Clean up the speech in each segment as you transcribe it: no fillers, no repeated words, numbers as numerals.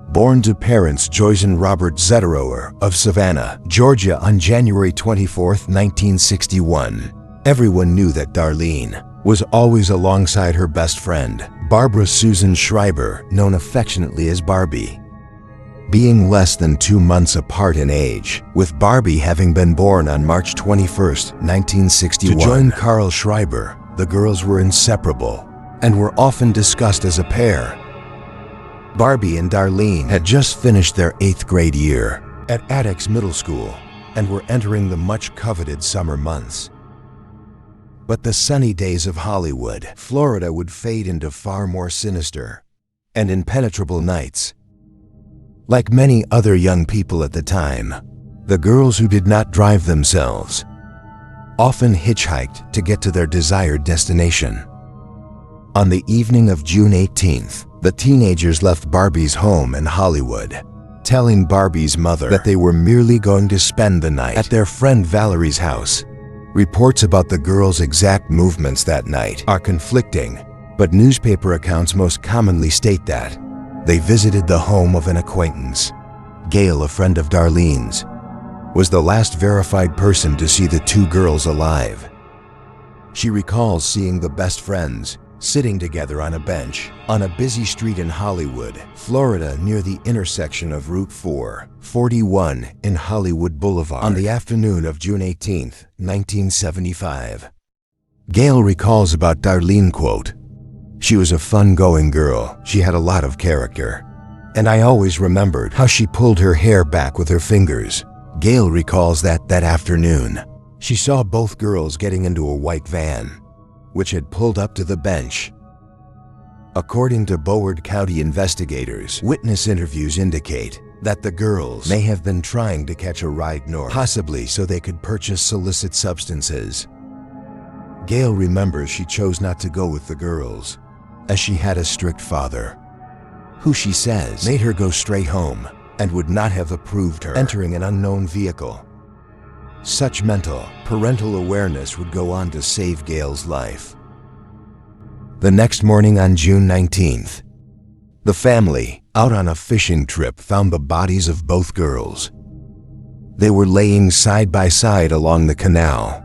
Born to parents Joyce and Robert Zetterower of Savannah, Georgia on January 24, 1961, everyone knew that Darlene was always alongside her best friend, Barbara Susan Schreiber, known affectionately as Barbie. Being less than 2 months apart in age, with Barbie having been born on March 21, 1961. To join Carl Schreiber, the girls were inseparable and were often discussed as a pair. Barbie and Darlene had just finished their 8th grade year at Attucks Middle School and were entering the much-coveted summer months. But the sunny days of Hollywood, Florida would fade into far more sinister and impenetrable nights. Like many other young people at the time, the girls who did not drive themselves often hitchhiked to get to their desired destination. On the evening of June 18th, the teenagers left Barbie's home in Hollywood, telling Barbie's mother that they were merely going to spend the night at their friend Valerie's house. Reports about the girls' exact movements that night are conflicting, but newspaper accounts most commonly state that they visited the home of an acquaintance. Gail, a friend of Darlene's, was the last verified person to see the two girls alive. She recalls seeing the best friends sitting together on a bench on a busy street in Hollywood, Florida, near the intersection of Route 441 and Hollywood Boulevard on the afternoon of June 18, 1975. Gail recalls about Darlene, quote, "She was a fun-going girl. She had a lot of character. And I always remembered how she pulled her hair back with her fingers." Gail recalls that afternoon, she saw both girls getting into a white van, which had pulled up to the bench. According to Broward County investigators, witness interviews indicate that the girls may have been trying to catch a ride north, possibly so they could purchase illicit substances. Gail remembers she chose not to go with the girls, as she had a strict father, who she says made her go straight home and would not have approved her entering an unknown vehicle. Such parental awareness would go on to save Gail's life. The next morning on June 19th, the family, out on a fishing trip, found the bodies of both girls. They were laying side by side along the canal,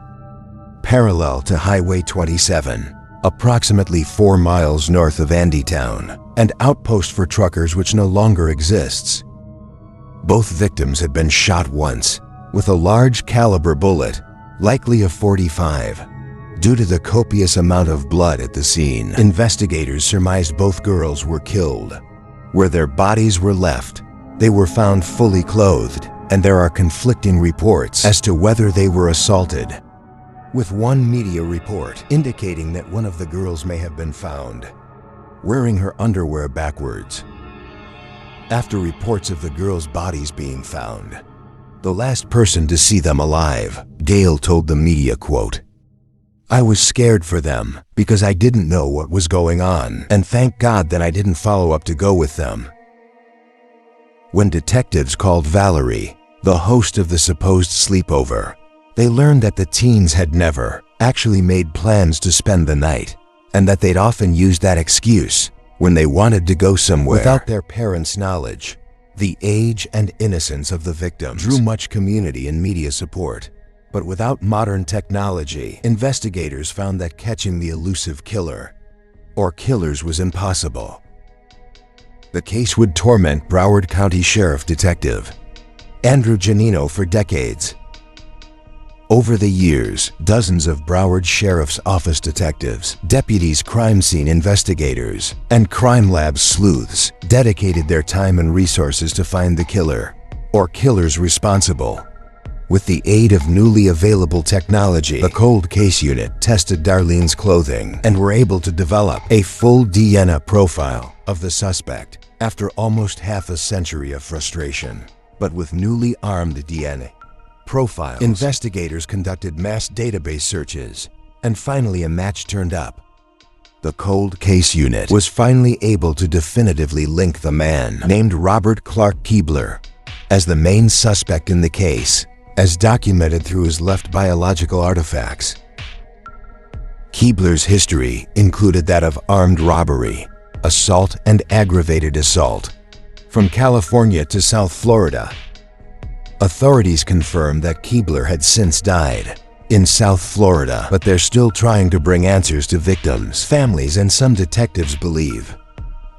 parallel to Highway 27, approximately 4 miles north of Andytown, an outpost for truckers which no longer exists. Both victims had been shot once with a large caliber bullet, likely a .45. Due to the copious amount of blood at the scene, investigators surmised both girls were killed. Where their bodies were left, they were found fully clothed, and there are conflicting reports as to whether they were assaulted, with one media report indicating that one of the girls may have been found wearing her underwear backwards. After reports of the girls' bodies being found, the last person to see them alive, Gail told the media, quote, "I was scared for them because I didn't know what was going on, and thank God that I didn't follow up to go with them." When detectives called Valerie, the host of the supposed sleepover, they learned that the teens had never actually made plans to spend the night, and that they'd often used that excuse when they wanted to go somewhere. Without their parents' knowledge, the age and innocence of the victims drew much community and media support. But without modern technology, investigators found that catching the elusive killer or killers was impossible. The case would torment Broward County Sheriff Detective Andrew Giannino for decades. Over the years, dozens of Broward Sheriff's Office detectives, deputies, crime scene investigators, and crime lab sleuths dedicated their time and resources to find the killer or killers responsible. With the aid of newly available technology, the Cold Case Unit tested Darlene's clothing and were able to develop a full DNA profile of the suspect after almost half a century of frustration. But with newly armed DNA profiles, investigators conducted mass database searches, and finally a match turned up. The Cold Case Unit was finally able to definitively link the man named Robert Clark Keebler as the main suspect in the case, as documented through his left biological artifacts. Keebler's history included that of armed robbery, assault and aggravated assault, from California to South Florida. Authorities confirmed that Keebler had since died in South Florida, but they're still trying to bring answers to victims, families, and some detectives believe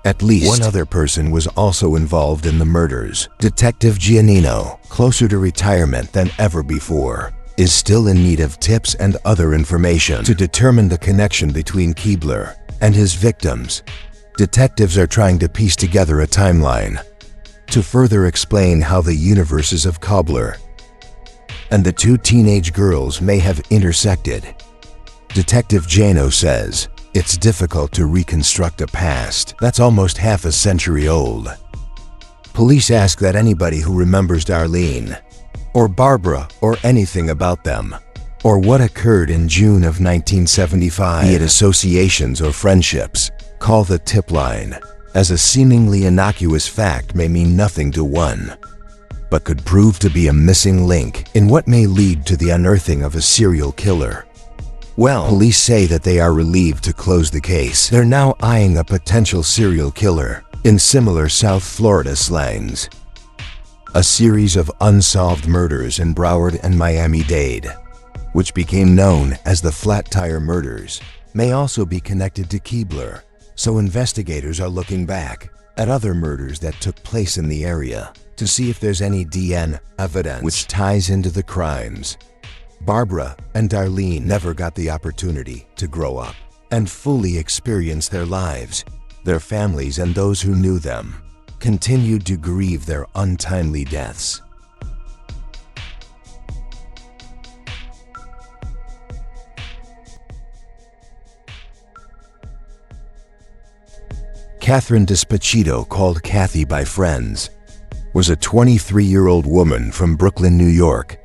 at least one other person was also involved in the murders. Detective Giannino, closer to retirement than ever before, is still in need of tips and other information to determine the connection between Keebler and his victims. Detectives are trying to piece together a timeline to further explain how the universes of Keebler and the two teenage girls may have intersected. Detective Giannino says, "It's difficult to reconstruct a past that's almost half a century old." Police ask that anybody who remembers Darlene or Barbara or anything about them or what occurred in June of 1975, be it associations or friendships, call the tip line, as a seemingly innocuous fact may mean nothing to one, but could prove to be a missing link in what may lead to the unearthing of a serial killer. Well, police say that they are relieved to close the case. They're now eyeing a potential serial killer in similar South Florida slangs. A series of unsolved murders in Broward and Miami-Dade, which became known as the Flat Tire Murders, may also be connected to Keebler, so investigators are looking back at other murders that took place in the area to see if there's any DNA evidence which ties into the crimes. Barbara and Darlene never got the opportunity to grow up and fully experience their lives. Their families and those who knew them continued to grieve their untimely deaths. Catherine DeSpacito, called Kathy by friends, was a 23-year-old woman from Brooklyn, New York.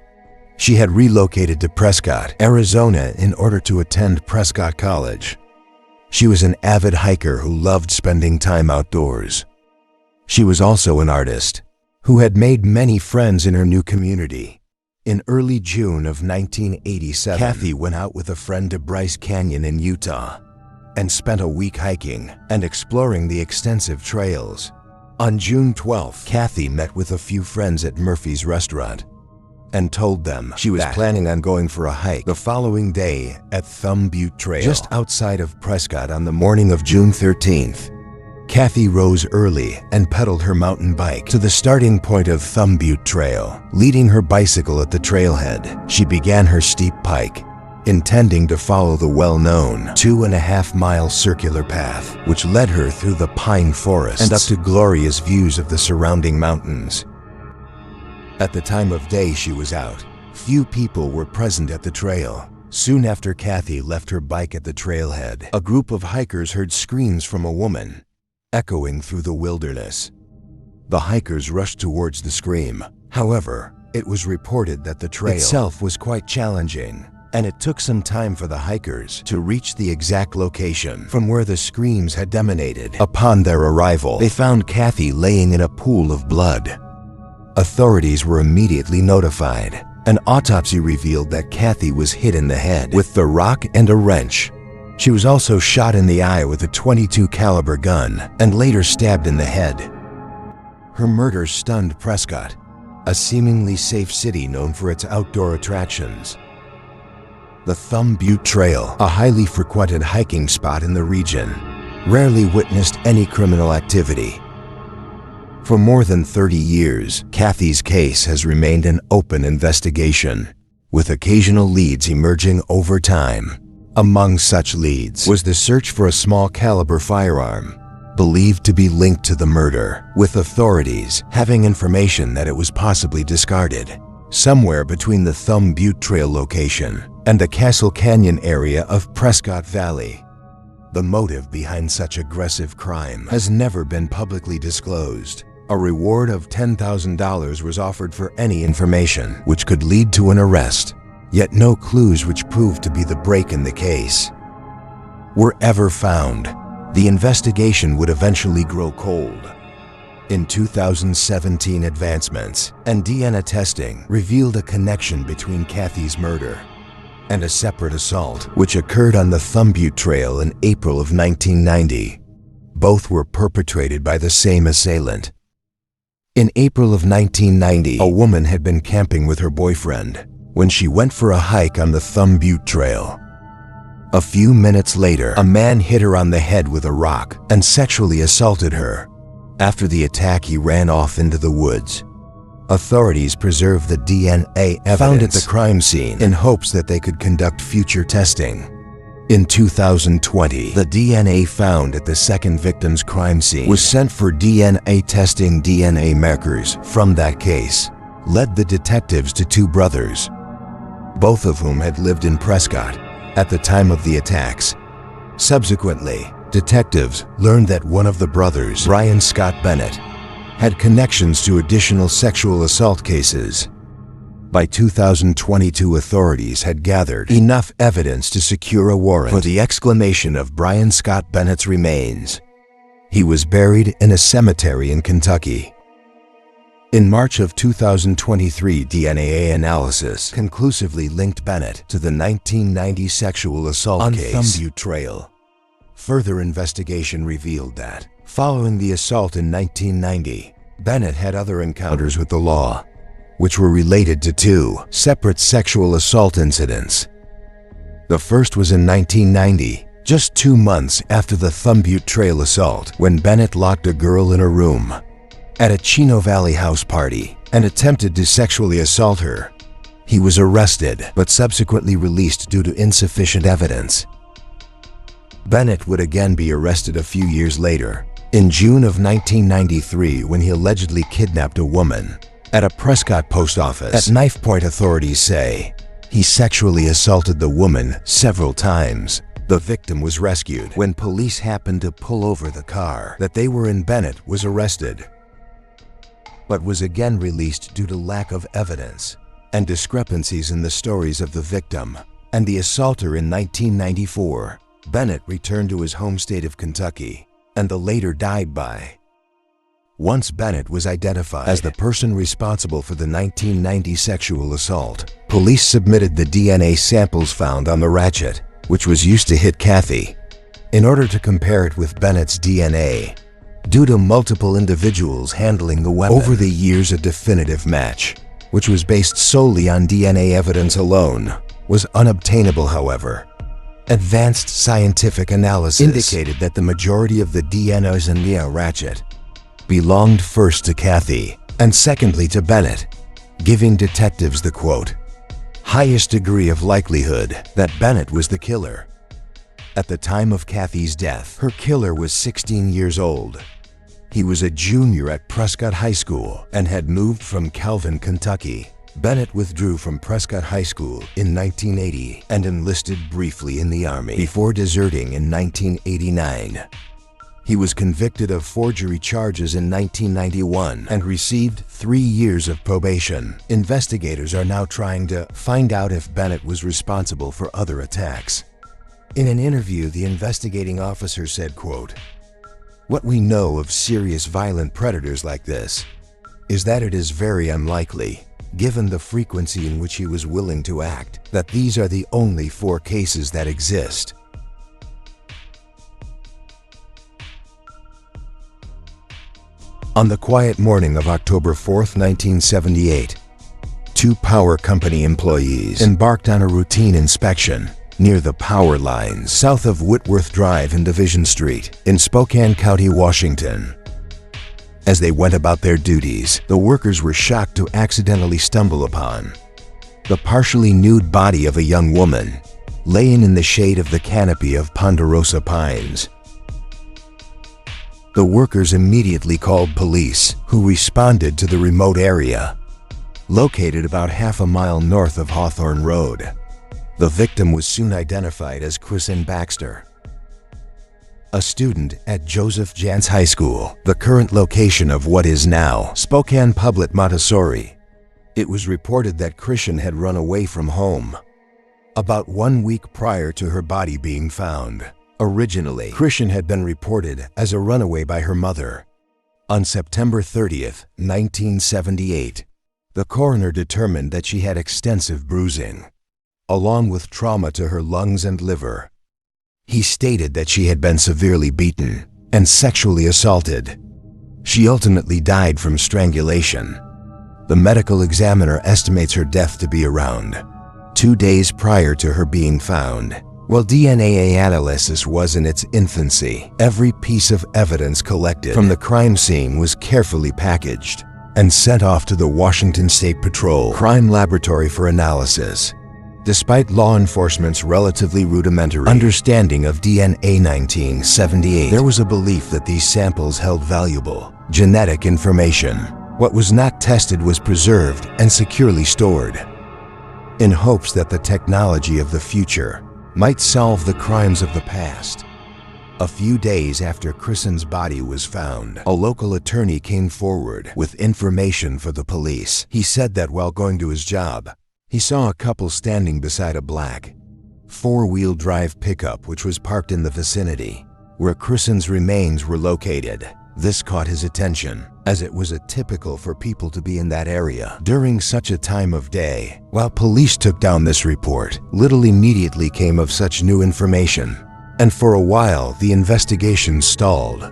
She had relocated to Prescott, Arizona in order to attend Prescott College. She was an avid hiker who loved spending time outdoors. She was also an artist who had made many friends in her new community. In early June of 1987, Kathy went out with a friend to Bryce Canyon in Utah and spent a week hiking and exploring the extensive trails. On June 12th, Kathy met with a few friends at Murphy's restaurant and told them she was planning on going for a hike the following day at Thumb Butte Trail, just outside of Prescott. On the morning of June 13th, Kathy rose early and pedaled her mountain bike to the starting point of Thumb Butte Trail. Leading her bicycle at the trailhead, she began her steep hike, intending to follow the well-known 2.5-mile circular path, which led her through the pine forests and up to glorious views of the surrounding mountains. At the time of day she was out, few people were present at the trail. Soon after Kathy left her bike at the trailhead, a group of hikers heard screams from a woman echoing through the wilderness. The hikers rushed towards the scream. However, it was reported that the trail itself was quite challenging, and it took some time for the hikers to reach the exact location from where the screams had emanated. Upon their arrival, they found Kathy laying in a pool of blood. Authorities were immediately notified. An autopsy revealed that Kathy was hit in the head with the rock and a wrench. She was also shot in the eye with a .22 caliber gun and later stabbed in the head. Her murder stunned Prescott, a seemingly safe city known for its outdoor attractions. The Thumb Butte Trail, a highly frequented hiking spot in the region, rarely witnessed any criminal activity. For more than 30 years, Kathy's case has remained an open investigation, with occasional leads emerging over time. Among such leads was the search for a small caliber firearm, believed to be linked to the murder, with authorities having information that it was possibly discarded somewhere between the Thumb Butte Trail location and the Castle Canyon area of Prescott Valley. The motive behind such aggressive crime has never been publicly disclosed. A reward of $10,000 was offered for any information which could lead to an arrest, yet no clues which proved to be the break in the case were ever found. The investigation would eventually grow cold. In 2017, advancements and DNA testing revealed a connection between Kathy's murder and a separate assault which occurred on the Thumb Butte Trail in April of 1990. Both were perpetrated by the same assailant. In April of 1990, a woman had been camping with her boyfriend when she went for a hike on the Thumb Butte Trail. A few minutes later, a man hit her on the head with a rock and sexually assaulted her. After the attack, he ran off into the woods. Authorities preserved the DNA evidence found at the crime scene in hopes that they could conduct future testing. In 2020, the DNA found at the second victim's crime scene was sent for DNA testing. DNA markers from that case led the detectives to two brothers, both of whom had lived in Prescott at the time of the attacks. Subsequently, detectives learned that one of the brothers, Brian Scott Bennett, had connections to additional sexual assault cases. By 2022, authorities had gathered enough evidence to secure a warrant for the exhumation of Brian Scott Bennett's remains. He was buried in a cemetery in Kentucky. In March of 2023, DNA analysis conclusively linked Bennett to the 1990 sexual assault case on Thumb Butte Trail. Further investigation revealed that, following the assault in 1990, Bennett had other encounters with the law, which were related to two separate sexual assault incidents. The first was in 1990, just 2 months after the Thumb Butte Trail assault, when Bennett locked a girl in a room at a Chino Valley house party and attempted to sexually assault her. He was arrested, but subsequently released due to insufficient evidence. Bennett would again be arrested a few years later, in June of 1993, when he allegedly kidnapped a woman at a Prescott post office. At knife point, authorities say he sexually assaulted the woman several times. The victim was rescued when police happened to pull over the car that they were in. Bennett was arrested, but was again released due to lack of evidence and discrepancies in the stories of the victim and the assaulter. In 1994, Bennett returned to his home state of Kentucky and the later died by. Once Bennett was identified as the person responsible for the 1990 sexual assault, police submitted the DNA samples found on the ratchet, which was used to hit Kathy, in order to compare it with Bennett's DNA. Due to multiple individuals handling the weapon over the years, a definitive match, which was based solely on DNA evidence alone, was unobtainable. However, advanced scientific analysis indicated that the majority of the DNAs in the ratchet belonged first to Kathy and secondly to Bennett, giving detectives the quote, highest degree of likelihood that Bennett was the killer. At the time of Kathy's death, her killer was 16 years old. He was a junior at Prescott High School and had moved from Calvin, Kentucky. Bennett withdrew from Prescott High School in 1980 and enlisted briefly in the Army before deserting in 1989. He was convicted of forgery charges in 1991 and received 3 years of probation. Investigators are now trying to find out if Bennett was responsible for other attacks. In an interview, the investigating officer said, quote, what we know of serious violent predators like this is that it is very unlikely, given the frequency in which he was willing to act, that these are the only 4 cases that exist. On the quiet morning of October 4, 1978, 2 power company employees embarked on a routine inspection near the power lines south of Whitworth Drive and Division Street in Spokane County, Washington. As they went about their duties, the workers were shocked to accidentally stumble upon the partially nude body of a young woman laying in the shade of the canopy of ponderosa pines. The workers immediately called police, who responded to the remote area, located about half a mile north of Hawthorne Road. The victim was soon identified as KKISANN Baxter, a student at Joseph Jantz High School, the current location of what is now Spokane Public Montessori. It was reported that KKISANN had run away from home about 1 week prior to her body being found. Originally, KKISANN had been reported as a runaway by her mother. On September 30th, 1978, the coroner determined that she had extensive bruising, along with trauma to her lungs and liver. He stated that she had been severely beaten and sexually assaulted. She ultimately died from strangulation. The medical examiner estimates her death to be around 2 days prior to her being found. While DNA analysis was in its infancy, every piece of evidence collected from the crime scene was carefully packaged and sent off to the Washington State Patrol Crime Laboratory for analysis. Despite law enforcement's relatively rudimentary understanding of DNA 1978, there was a belief that these samples held valuable genetic information. What was not tested was preserved and securely stored, in hopes that the technology of the future might solve the crimes of the past. A few days after KKISANN's body was found, a local attorney came forward with information for the police. He said that while going to his job, he saw a couple standing beside a black four-wheel drive pickup which was parked in the vicinity where KKISANN's remains were located. This caught his attention, as it was atypical for people to be in that area during such a time of day. While police took down this report, little immediately came of such new information, and for a while the investigation stalled.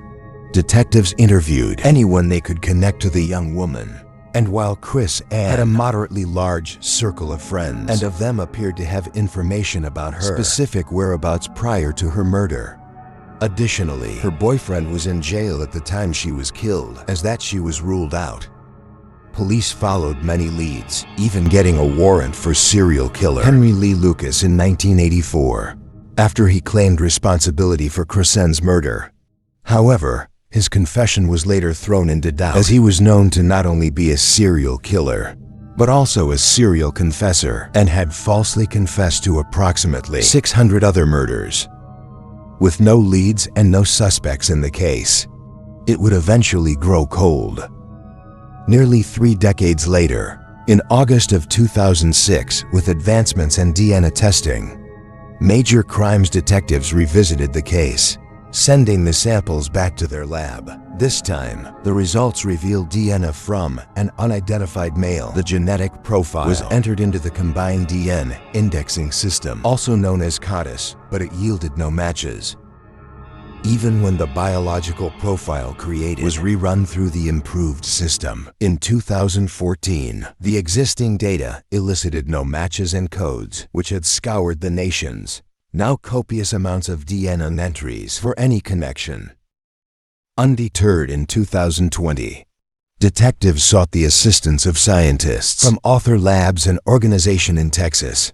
Detectives interviewed anyone they could connect to the young woman, and while KKISANN had a moderately large circle of friends, and of them appeared to have information about her specific whereabouts prior to her murder. Additionally, her boyfriend was in jail at the time she was killed, as that she was ruled out. Police followed many leads, even getting a warrant for serial killer Henry Lee Lucas in 1984, after he claimed responsibility for KKISANN's murder. However, his confession was later thrown into doubt, as he was known to not only be a serial killer, but also a serial confessor, and had falsely confessed to approximately 600 other murders. With no leads and no suspects in the case, it would eventually grow cold. Nearly 3 decades later, in August of 2006, with advancements in DNA testing, major crimes detectives revisited the case, sending the samples back to their lab. This time, the results revealed DNA from an unidentified male. The genetic profile was entered into the combined DNA indexing system, also known as CATHY, but it yielded no matches. Even when the biological profile created was rerun through the improved system in 2014, the existing data elicited no matches and codes, which had scoured the nation's now copious amounts of DNA entries for any connection. Undeterred in 2020, detectives sought the assistance of scientists from Author Labs, an organization in Texas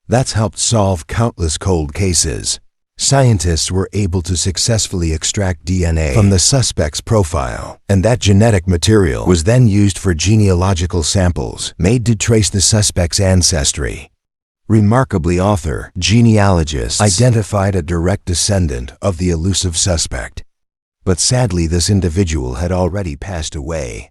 that's helped solve countless cold cases. Scientists were able to successfully extract DNA from the suspect's profile, and that genetic material was then used for genealogical samples made to trace the suspect's ancestry. Remarkably, author genealogists identified a direct descendant of the elusive suspect. But sadly, this individual had already passed away.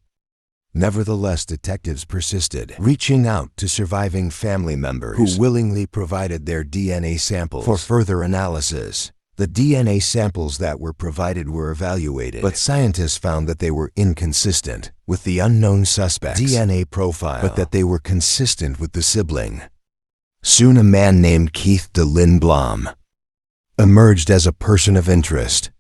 Nevertheless, detectives persisted, reaching out to surviving family members who willingly provided their DNA samples for further analysis. The DNA samples that were provided were evaluated, but scientists found that they were inconsistent with the unknown suspect's DNA profile, but that they were consistent with the sibling. Soon a man named Keith de Lindblom emerged as a person of interest.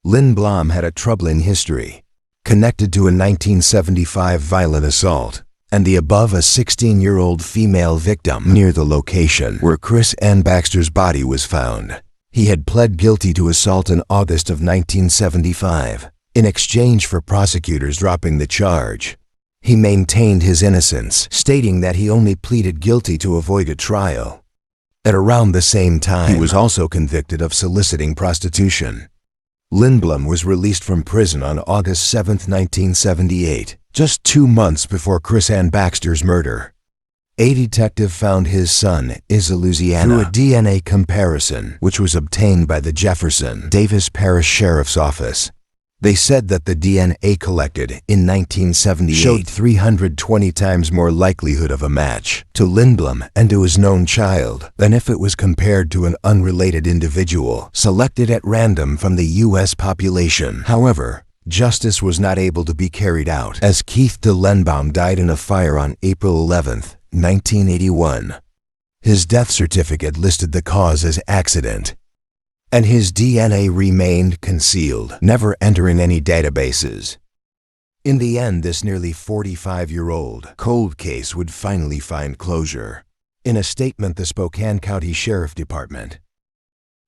Lindblom had a troubling history, connected to a 1975 violent assault, and the above a 16-year-old female victim near the location where KKISANN Baxter's body was found. He had pled guilty to assault in August of 1975. In exchange for prosecutors dropping the charge, he maintained his innocence, stating that he only pleaded guilty to avoid a trial. At around the same time, he was also convicted of soliciting prostitution. Lindblom was released from prison on August 7, 1978, just 2 months before KKISANN Baxter's murder. A detective found his son, Isa Louisiana, through a DNA comparison, which was obtained by the Jefferson Davis Parish Sheriff's Office. They said that the DNA collected in 1978 showed 320 times more likelihood of a match to Lindblom and to his known child than if it was compared to an unrelated individual selected at random from the U.S. population. However, justice was not able to be carried out, as Keith de Lindblom died in a fire on April 11, 1981. His death certificate listed the cause as accident, and his DNA remained concealed, never entering any databases. In the end, this nearly 45-year-old cold case would finally find closure. In a statement, the Spokane County Sheriff Department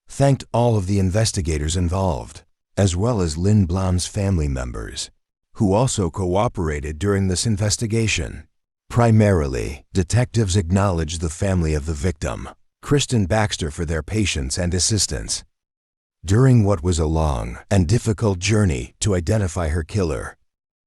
thanked all of the investigators involved, as well as Lynn Blom's family members, who also cooperated during this investigation. Primarily, detectives acknowledged the family of the victim, Kristen Baxter, for their patience and assistance during what was a long and difficult journey to identify her killer.